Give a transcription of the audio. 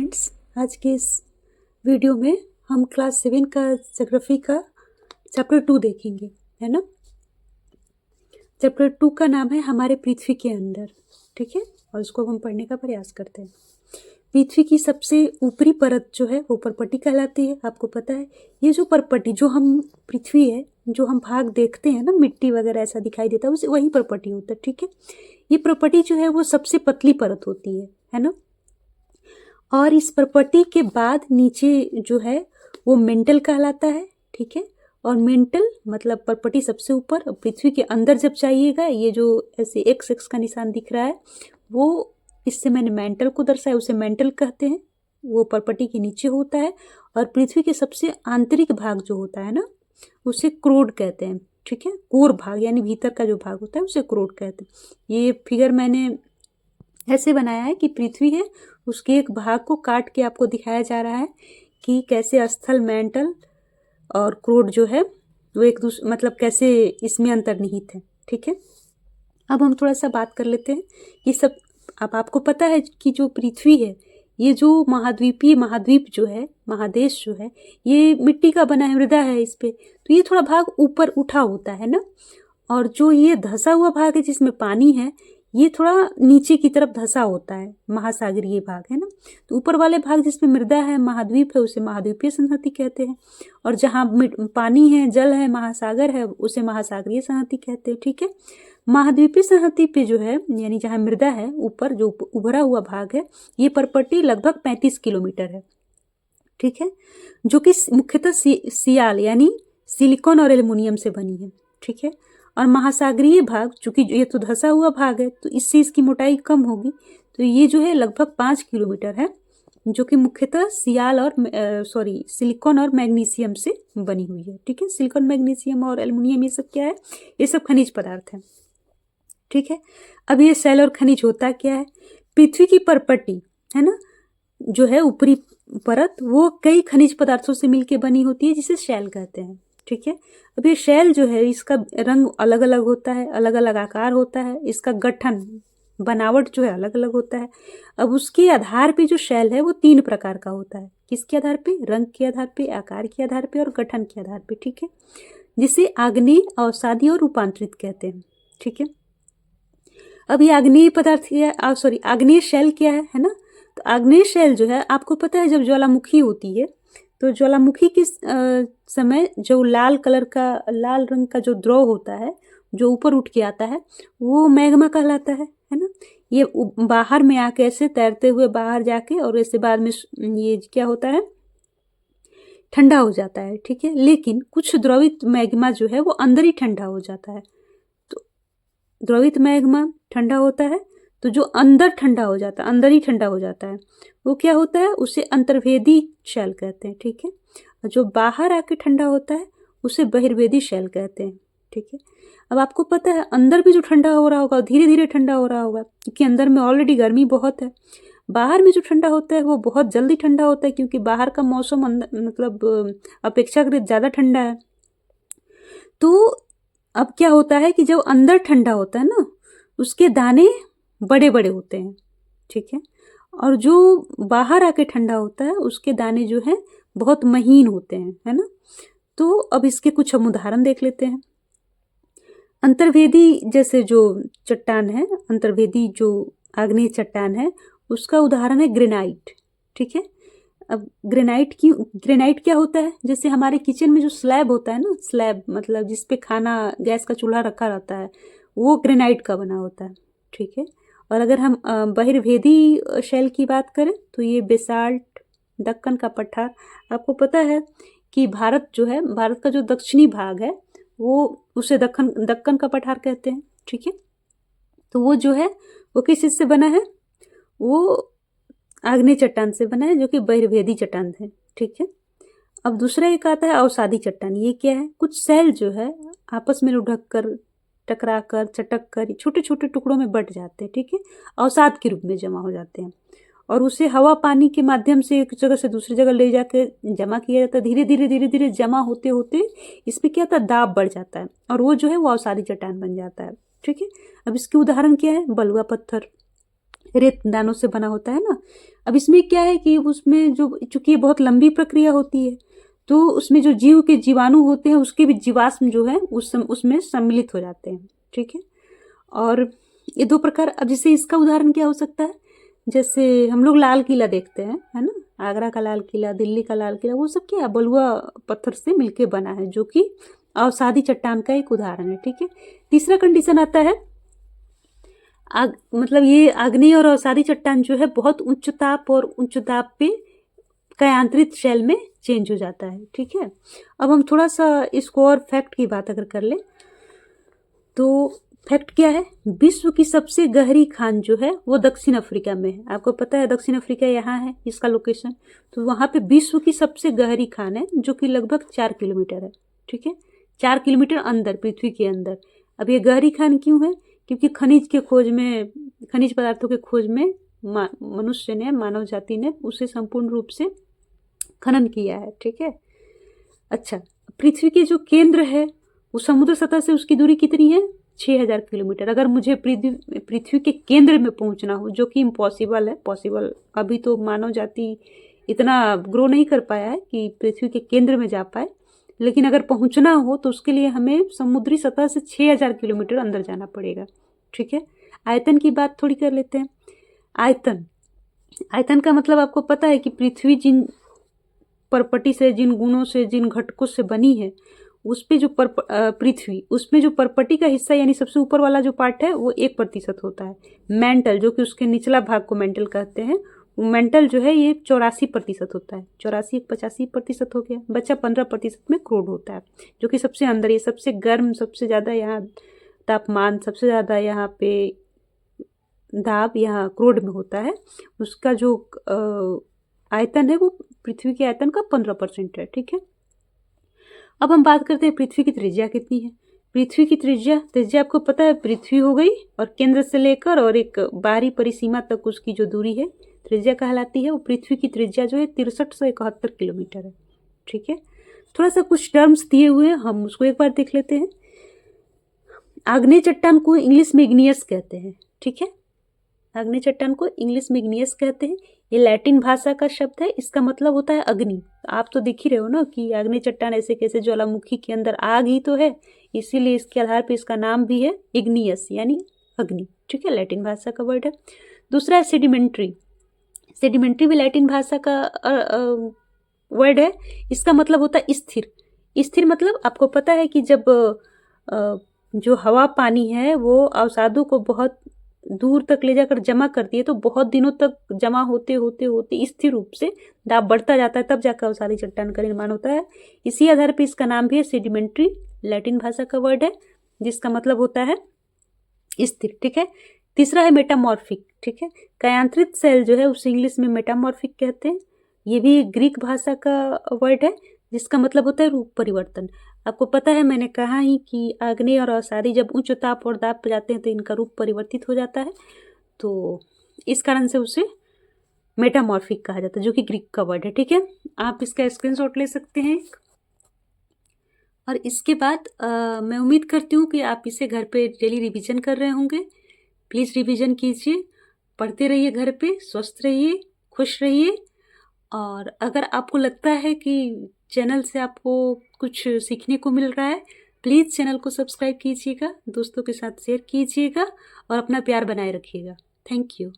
Friends, आज के इस वीडियो में हम क्लास 7 का ज्योग्राफी का चैप्टर 2 देखेंगे, है ना। चैप्टर 2 का नाम है हमारे पृथ्वी के अंदर, ठीक है। और उसको हम पढ़ने का प्रयास करते हैं। पृथ्वी की सबसे ऊपरी परत जो है वो परपटी कहलाती है। आपको पता है ये जो परपटी, जो हम पृथ्वी है, जो हम भाग देखते हैं ना, मिट्टी वगैरह ऐसा दिखाई देता है, उसे वही परपटी होता है, ठीक है। ये परपटी जो है वो सबसे पतली परत होती है ना। और इस प्रॉपर्टी के बाद नीचे जो है वो मेंटल कहलाता है, ठीक है। और मेंटल मतलब प्रॉपर्टी सबसे ऊपर, पृथ्वी के अंदर जब जाइएगा, ये जो ऐसे एक्स एक्स का निशान दिख रहा है वो, इससे मैंने मेंटल को दर्शाया, उसे मेंटल कहते हैं। वो प्रॉपर्टी के नीचे होता है। और पृथ्वी के सबसे आंतरिक भाग जो होता है ना, उसे क्रोड कहते हैं, ठीक है। कोर भाग यानी भीतर का जो भाग होता है उसे क्रोड कहते हैं। ये फिगर मैंने ऐसे बनाया है कि पृथ्वी है, उसके एक भाग को काट के आपको दिखाया जा रहा है कि कैसे स्थल, मेंटल और क्रोड जो है वो एक दूसरे मतलब कैसे इसमें अंतर्निहित है, ठीक है। अब हम थोड़ा सा बात कर लेते हैं ये सब। अब आपको पता है कि जो पृथ्वी है, ये जो महाद्वीप जो है, महादेश जो है, ये मिट्टी का बना है, मृदा है इस पे, तो ये थोड़ा भाग ऊपर उठा होता है ना। और जो ये धंसा हुआ भाग है जिसमें पानी है, ये थोड़ा नीचे की तरफ धंसा होता है, महासागरीय भाग है ना। तो ऊपर वाले भाग जिसमें मृदा है, महाद्वीप है, उसे महाद्वीपीय संहति कहते हैं। और जहाँ पानी है, जल है, महासागर है, उसे महासागरीय संहति कहते हैं, ठीक है। महाद्वीपीय संहति पे जो है, यानी जहाँ मृदा है ऊपर जो उभरा हुआ भाग है, ये परपट्टी लगभग 35 किलोमीटर है, ठीक है। जो कि मुख्यतः सियाल यानी सिलिकॉन और एल्युमिनियम से बनी है, ठीक है। और महासागरीय भाग, चूंकि ये तो धंसा हुआ भाग है तो इससे इसकी मोटाई कम होगी, तो ये जो है लगभग 5 किलोमीटर है, जो कि मुख्यतः सियाल और सिलिकॉन और मैग्नीशियम से बनी हुई है, ठीक है। सिलिकॉन, मैग्नीशियम और एल्युमिनियम ये सब क्या है? ये सब खनिज पदार्थ है, ठीक है। अब ये शैल और खनिज होता क्या है? पृथ्वी की परपट्टी है ना, जो है ऊपरी परत, वो कई खनिज पदार्थों से मिलकर बनी होती है, जिसे शैल कहते हैं, ठीक है। अब ये शैल जो है, इसका रंग अलग अलग होता है, अलग अलग आकार होता है, इसका गठन, बनावट जो है अलग अलग होता है। अब उसके आधार पे जो शैल है वो 3 प्रकार का होता है। किसके आधार पे? रंग के आधार पे, आकार के आधार पे और गठन के आधार पे, ठीक है। जिसे आग्नेय, अवसादी और रूपांतरित कहते हैं, ठीक है। अब ये आग्नेय पदार्थ आग्नेय शैल क्या है ना। तो आग्नेय शैल जो है, आपको पता है जब ज्वालामुखी होती है, तो ज्वालामुखी के समय जो लाल रंग का जो द्रव होता है, जो ऊपर उठ के आता है, वो मैग्मा कहलाता है ना। ये बाहर में आके ऐसे तैरते हुए बाहर जाके, और ऐसे बाद में ये क्या होता है, ठंडा हो जाता है, ठीक है। लेकिन कुछ द्रवित मैग्मा जो है वो अंदर ही ठंडा हो जाता है। तो द्रवित मैग्मा ठंडा होता है, तो जो अंदर ठंडा हो जाता है, अंदर ही ठंडा हो जाता है, वो क्या होता है? उसे अंतर्वेदी शैल कहते हैं, ठीक है। और जो बाहर आके ठंडा होता है उसे बहिर्वेदी शैल कहते हैं, ठीक है। अब आपको पता है अंदर भी जो ठंडा हो रहा होगा, धीरे धीरे ठंडा हो रहा होगा, क्योंकि अंदर में ऑलरेडी गर्मी बहुत है। बाहर में जो ठंडा होता है वो बहुत जल्दी ठंडा होता है, क्योंकि बाहर का मौसम मतलब अपेक्षाकृत ज़्यादा ठंडा है। तो अब क्या होता है कि जब अंदर ठंडा होता है ना, उसके दाने बड़े बड़े होते हैं, ठीक है। और जो बाहर आके ठंडा होता है उसके दाने जो हैं बहुत महीन होते हैं, है ना। तो अब इसके कुछ हम उदाहरण देख लेते हैं। अंतर्वेदी जैसे जो चट्टान है, अंतर्वेदी जो आग्नेय चट्टान है, उसका उदाहरण है ग्रेनाइट, ठीक है। अब ग्रेनाइट क्या होता है? जैसे हमारे किचन में जो स्लैब होता है ना, स्लैब मतलब जिस पे खाना, गैस का चूल्हा रखा रहता है, वो ग्रेनाइट का बना होता है, ठीक है। और अगर हम बहिर्वेदी शैल की बात करें तो ये बेसाल्ट, दक्कन का पठार। आपको पता है कि भारत जो है, भारत का जो दक्षिणी भाग है, वो उसे दक्कन का पठार कहते हैं, ठीक है। तो वो जो है वो किस चीज से बना है? वो आग्नेय चट्टान से बना है, जो कि बहिर्वेदी चट्टान है, ठीक है। अब दूसरा एक आता है अवसादी चट्टान। ये क्या है? कुछ सेल जो है आपस में लुढ़क कर, टकरा कर, चटक कर छोटे छोटे टुकड़ों में बट जाते हैं, ठीक है। अवसाद के रूप में जमा हो जाते हैं, और उसे हवा पानी के माध्यम से एक जगह से दूसरी जगह ले जाके जमा किया जाता है। धीरे धीरे जमा होते होते इसमें क्या होता है? दाब बढ़ जाता है, और वो जो है वो अवसादी चट्टान बन जाता है, ठीक है। अब इसके उदाहरण क्या है? बलुआ पत्थर, रेत दानों से बना होता है ना। अब इसमें क्या है कि उसमें जो, चूंकि ये बहुत लंबी प्रक्रिया होती है, तो उसमें जो जीव के जीवाणु होते हैं उसके भी जीवाश्म जो है उसमें सम्मिलित हो जाते हैं, ठीक है। और ये दो प्रकार, अब जैसे इसका उदाहरण क्या हो सकता है, जैसे हम लोग लाल किला देखते हैं, है ना, आगरा का लाल किला, दिल्ली का लाल किला, वो सब क्या बलुआ पत्थर से मिलके बना है, जो कि अवसादी चट्टान का एक उदाहरण है, ठीक है। तीसरा कंडीशन आता है मतलब ये आग्नेय और अवसादी चट्टान जो है बहुत उच्च ताप और उच्च दाब पे कायांतरित शैल में चेंज हो जाता है, ठीक है। अब हम थोड़ा सा इसको और फैक्ट की बात अगर कर ले तो फैक्ट क्या है, विश्व की सबसे गहरी खान जो है वो दक्षिण अफ्रीका में है। आपको पता है दक्षिण अफ्रीका यहाँ है इसका लोकेशन, तो वहाँ पे विश्व की सबसे गहरी खान है जो कि लगभग 4 किलोमीटर है, ठीक है, 4 किलोमीटर अंदर, पृथ्वी के अंदर। अब ये गहरी खान क्यों है, क्योंकि खनिज पदार्थों के खोज में मनुष्य ने, मानव जाति ने उसे संपूर्ण रूप से खनन किया है, ठीक है। अच्छा, पृथ्वी के जो केंद्र है वो समुद्र सतह से उसकी दूरी कितनी है, 6000 किलोमीटर। अगर मुझे पृथ्वी के केंद्र में पहुंचना हो, जो कि इम्पॉसिबल है, पॉसिबल अभी तो मानव जाति इतना ग्रो नहीं कर पाया है कि पृथ्वी के केंद्र में जा पाए, लेकिन अगर पहुंचना हो तो उसके लिए हमें समुद्री सतह से 6000 किलोमीटर अंदर जाना पड़ेगा, ठीक है। आयतन की बात थोड़ी कर लेते हैं। आयतन का मतलब आपको पता है कि पृथ्वी जिन परपटी से, जिन गुणों से, जिन घटकों से बनी है, उस पे जो पृथ्वी, उसमें जो परपटी का हिस्सा यानी सबसे ऊपर वाला जो पार्ट है वो 1% होता है। मेंटल, जो कि उसके निचला भाग को मेंटल कहते हैं, वो मेंटल जो है ये 84% होता है। 84 85% हो गया, बच्चा 15% में क्रूड होता है, जो कि सबसे अंदर, ये सबसे गर्म, सबसे ज़्यादा यहाँ तापमान, सबसे ज़्यादा यहाँ पे दाब यहाँ क्रूड में होता है। उसका जो आयतन है वो पृथ्वी के आयतन का 15% है, ठीक है। अब हम बात करते हैं पृथ्वी की त्रिज्या कितनी है। पृथ्वी की त्रिज्या आपको पता है, पृथ्वी हो गई और केंद्र से लेकर और एक बाहरी परिसीमा तक उसकी जो दूरी है त्रिज्या कहलाती है। वो पृथ्वी की त्रिज्या जो है 6371 किलोमीटर है, ठीक है। थोड़ा सा कुछ टर्म्स दिए हुए हैं, हम उसको एक बार देख लेते हैं। आग्नेय चट्टान को इंग्लिश में इग्नियस कहते हैं, ठीक है। आग्नेय चट्टान को इंग्लिश में इग्नियस कहते हैं। ये लैटिन भाषा का शब्द है, इसका मतलब होता है अग्नि। आप तो देख ही रहे हो ना कि आग्नेय चट्टान ऐसे कैसे ज्वालामुखी के अंदर आग ही तो है, इसीलिए इसके आधार पे इसका नाम भी है इग्नियस यानी अग्नि, ठीक है, लैटिन भाषा का वर्ड है। दूसरा है सेडिमेंट्री। सेडिमेंट्री भी लैटिन भाषा का वर्ड है, इसका मतलब होता है स्थिर। स्थिर मतलब आपको पता है कि जब जो हवा पानी है वो अवसादों को बहुत दूर तक ले जाकर जमा करती है, तो बहुत दिनों तक जमा होते होते होते स्थिर रूप से दाब बढ़ता जाता है, तब जाकर अवसादी चट्टान का निर्माण होता है। इसी आधार पर इसका नाम भी है सेडिमेंट्री, लैटिन भाषा का वर्ड है, जिसका मतलब होता है स्थिर, ठीक है। तीसरा है मेटामॉर्फिक, ठीक है। कायांतरित सेल जो है उसे इंग्लिश में मेटामॉर्फिक कहते हैं। ये भी ग्रीक भाषा का वर्ड है, जिसका मतलब होता है रूप परिवर्तन। आपको पता है, मैंने कहा ही कि आग्नेय और अवसादी जब उच्च ताप और दाब पर जाते हैं तो इनका रूप परिवर्तित हो जाता है, तो इस कारण से उसे मेटामॉर्फिक कहा जाता है, जो कि ग्रीक का वर्ड है, ठीक है। आप इसका स्क्रीनशॉट ले सकते हैं। और इसके बाद मैं उम्मीद करती हूँ कि आप इसे घर पे डेली रिवीजन कर रहे होंगे। प्लीज़ रिवीजन कीजिए, पढ़ते रहिए, घर पे स्वस्थ रहिए, खुश रहिए। और अगर आपको लगता है कि चैनल से आपको कुछ सीखने को मिल रहा है, प्लीज़ चैनल को सब्सक्राइब कीजिएगा, दोस्तों के साथ शेयर कीजिएगा और अपना प्यार बनाए रखिएगा। Thank you.